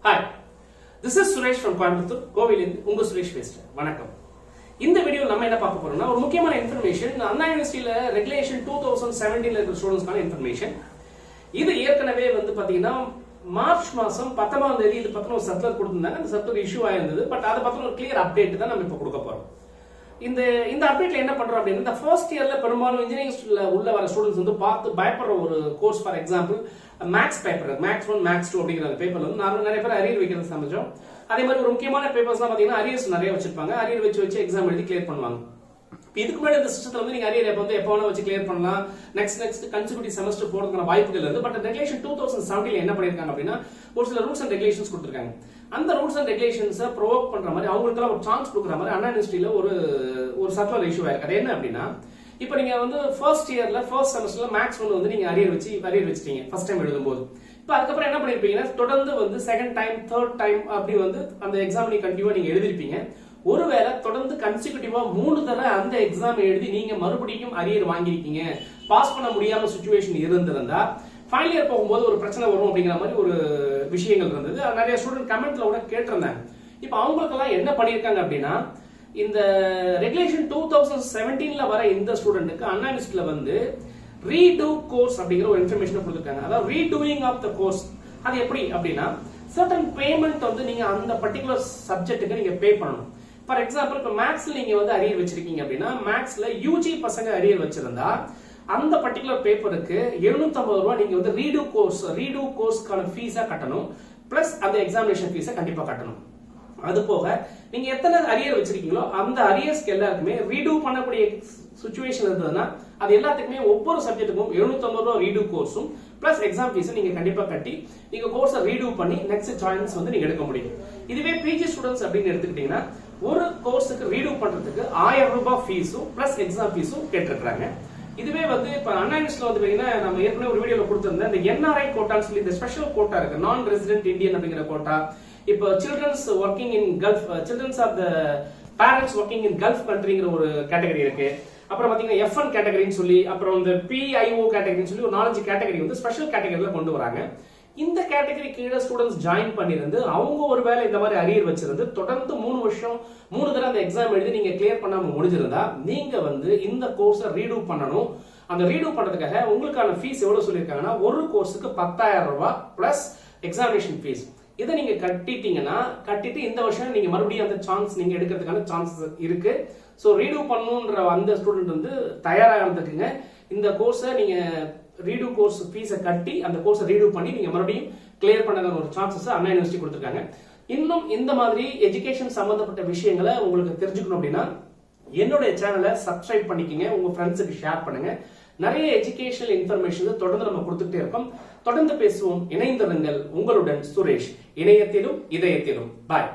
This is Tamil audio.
Hi, this is Suresh from Coimbatore, கோவிலிருந்து உங்க சுரேஷ் பேசுறேன். வணக்கம். இந்த வீடியோ நம்ம என்ன பார்க்க போறோம்னா ஒரு முக்கியமான இன்ஃபர்மேஷன் அண்ணா யூனிவர்சிட்டியில ரெகுலேஷன் 2017ல இருக்கிற ஸ்டூடண்ட்ஸ்க்கான இன்ஃபர்மேஷன். இது ஏற்கனவே வந்து பாத்தீங்கன்னா மார்ச் மாசம் 19ஆம் தேதி இது பத்தின ஒரு சர்க்குலர் கொடுத்திருந்தாங்க. அந்த சர்க்குலர் இஷ்யூ ஆயிருந்தது. பட் அதை பத்தின ஒரு கிளியர் அப்டேட் தான் நம்ம இப்ப கொடுக்க போறோம். இந்த அப்டேட்ல என்ன பண்றோம் அப்படின்னா இந்த ஃபர்ஸ்ட் இயர்ல பெரும்பாலும் இன்ஜினியரிங்ல உள்ள வர ஸ்டூடெண்ட்ஸ் வந்து பார்த்து பயப்படுற ஒரு course. For example maths paper, maths 1 maths 2 அப்படிங்கிற பேப்பர்ல வந்து நாம நிறைய பேர் அரியர் வைக்கிறது சமைச்சோம். அதே மாதிரி ஒரு முக்கியமான பேப்பர்ஸ்லாம் பாத்தீங்கன்னா அரியர்ஸ் நிறைய வச்சிருப்பாங்க. அரியர் வச்சு எக்ஸாம் எழுதி கிளியர் பண்ணுவாங்க. இதுக்கு மேல இந்த சிஸ்டத்துல வந்து நீங்க அரியர் வந்து எப்ப வேணா வச்சு கிளியர் பண்ணலாம். நெக்ஸ்ட் கன்சிக்யூட்டிவ் செமஸ்டர் போறதுக்கான வாய்ப்புகள் இருக்கு. பட் ரெகுலேஷன் 2017ல என்ன பண்ணிருக்காங்க அப்படின்னா ஒரு சில ரூல்ஸ் அண்ட் ரெகுலேஷன்ஸ் கொடுத்திருக்காங்க. அந்த ரூல்ஸ் அண்ட் ரெகுலேஷன்ஸை ப்ரொவோக் பண்ற மாதிரி அவங்களுக்கெல்லாம் ஒரு சான்ஸ் கொடுக்குற மாதிரி அண்ணா யூனிவர்சிட்டியில ஒரு சர்க்குலர் இஷ்யூ ஆயிருக்கு. அது என்ன அப்படின்னா இப்போ நீங்க வந்து ஃபர்ஸ்ட் இயர்ல ஃபர்ஸ்ட் செமஸ்டர்ல மேக்ஸ் 1 வந்து நீங்க அரியர் வச்சிட்டீங்க ஃபர்ஸ்ட் டைம் எழுதும்போது. இப்போ அதுக்கப்புறம் என்ன பண்ணிருப்பீங்கன்னா தொடர்ந்து வந்து செகண்ட் டைம் தேர்ட் டைம் அப்படி வந்து அந்த எக்ஸாம் நீங்க கண்டிப்பா நீங்க எழுதிருப்பீங்க. ஒருவேளை தொடர்ந்து கன்சிக்யூட்டிவா 3 தடவை அந்த எக்ஸாம் எழுதி நீங்க மறுபடியும் அரியர் வாங்கிருக்கீங்க, பாஸ் பண்ண முடியாம சிச்சுவேஷன் இருந்திருந்தா ஃபைனல் இயர் போகும்போது ஒரு பிரச்சனை வரும் அப்படிங்கிற மாதிரி ஒரு விஷயங்கள் இருந்தது. நிறைய ஸ்டூடெண்ட் கமெண்ட்ல கூட கேட்டிருந்தாங்க. இப்போ அவங்களுக்கெல்லாம் என்ன பண்ணிருக்காங்க அப்படின்னா இந்த ரெகுலேஷன் 2017ல வர இந்த ஸ்டூடெண்ட்டுக்கு அண்ணா யூனிவர்சிட்டியில வந்து ரீடூ கோர்ஸ் அப்படிங்கிற ஒரு இன்ஃபர்மேஷன் கொடுத்துருக்காங்க. அதாவது ரீடூயிங் ஆஃப் த கோர்ஸ். அது எப்படி அப்படின்னா சர்டன் பேமெண்ட் வந்து நீங்க அந்த பர்டிகுலர் சப்ஜெக்ட்டுக்கு நீங்க பே பண்ணணும். ஃபார் எக்ஸாம்பிள் இப்போ மேக்ஸ்ல நீங்க வந்து அரியர் வச்சிருக்கீங்க அப்படின்னா மேக்ஸ்ல யூஜி பசங்க அரியர் வச்சிருந்தா அந்த பர்டிகுலர் பேப்பருக்கு 750 ரூபாய் நீங்க வந்து ரீடூ கோர்ஸ்க்கான ஃபீஸா கட்டணும். பிளஸ் அந்த எக்ஸாமினேஷன் ஃபீஸை கண்டிப்பா கட்டணும். அது போக நீங்க எத்தனை அரியர் வச்சிருக்கீங்களோ அந்த அரியர்ஸ்க்கு எல்லாருக்குமே ரீடூ பண்ணக்கூடிய சிச்சுவேஷன் இருந்ததுன்னா அது எல்லாத்துக்குமே ஒவ்வொரு சப்ஜெக்ட்டுக்கும் 750 ரூபாய் ரீடூ கோர்ஸும் பிளஸ் எக்ஸாம் ஃபீஸ் நீங்க கண்டிப்பா கட்டி நீங்க கோர்ஸை ரீடூ பண்ணி நெக்ஸ்ட் சாய்ஸ் வந்து நீங்க எடுக்க முடியும். இதுவே பிஜி ஸ்டூடெண்ட்ஸ் அப்படின்னு எடுத்துக்கிட்டீங்கன்னா ஒரு கோர்ஸுக்கு ரீடூ பண்றதுக்கு 1000 ரூபாய் ஃபீஸும் பிளஸ் எக்ஸாம் ஃபீஸும் கேட்டிருக்காங்க. இதுவே வந்து இப்ப அண்ணா யூனிவர்சிட்டியில வந்து பாத்தீங்கன்னா நம்ம ஏற்கனவே ஒரு வீடியோல கொடுத்திருந்தேன் இந்த என்ஆர்ஐ கோட்டான்னு சொல்லி இந்த ஸ்பெஷல் கோட்டா இருக்கு, நான் ரெசிடென்ட் இந்தியன் அப்படிங்கிற கோட்டா. இப்போ children's working in Gulf, children's of the parents working in Gulf கண்ட்ரிங்கிற ஒரு கேட்டகரி இருக்கு. அப்புறம் பாத்தீங்கன்னா F1 கேட்டகரின்னு சொல்லி அப்புறம் இந்த PIO கேட்டகரின்னு சொல்லி ஒரு 4-5 கேட்டகரி வந்து ஸ்பெஷல் கேட்டகரியில கொண்டு வராங்க. இந்த கேட்டகரி கீழே ஸ்டூடெண்ட்ஸ் ஜாயின் பண்ணிருந்து அவங்க ஒருவேளை இந்த மாதிரி அரியர் வச்சிருந்து தொடர்ந்து 3 வருஷம் 3 தடவை அந்த எக்ஸாம் எழுதி நீங்க கிளியர் பண்ணாம முடிஞ்சிருந்தா நீங்க வந்து இந்த கோர்ஸை ரீடூ பண்ணணும். அந்த ரீடூ பண்றதுக்காக உங்களுக்கான ஃபீஸ் எவ்வளவு சொல்லியிருக்காங்கன்னா ஒரு கோர்ஸுக்கு 10,000 ரூபாய் பிளஸ் எக்ஸாமினேஷன் ஃபீஸ். இதை நீங்க கட்டிட்டு இந்த வருஷம் நீங்க மறுபடியும் அந்த சான்ஸ் நீங்க எடுக்கிறதுக்கான சான்சஸ் இருக்கு. சோ ரீடூ பண்ணணும்ன்ற அந்த ஸ்டூடெண்ட் வந்து தயாராகிறதுக்குங்க இந்த கோர்ஸை நீங்க ரீடூ கோர்ஸ் ஃபீஸை கட்டி அந்த கோர்ஸை ரீடூ பண்ணி நீங்க மறுபடியும் கிளியர் பண்ண ஒரு சான்சஸ் அண்ணா யூனிவர்சிட்டி கொடுத்துருக்காங்க. இன்னும் இந்த மாதிரி எஜுகேஷன் சம்பந்தப்பட்ட விஷயங்களை உங்களுக்கு தெரிஞ்சுக்கணும் அப்படின்னா என்னுடைய சேனலை சப்ஸ்கிரைப் பண்ணிக்கங்க, உங்க ஃப்ரெண்ட்ஸுக்கு ஷேர் பண்ணுங்க. நிறைய எஜுகேஷனல் இன்ஃபர்மேஷன் தொடர்ந்து நம்ம கொடுத்துட்டே இருக்கோம். தொடர்ந்து பேசுவோம். இணைந்திருங்கள். உங்களுடன் சுரேஷ், இணையத்திலும் இதயத்திலும். பாய்.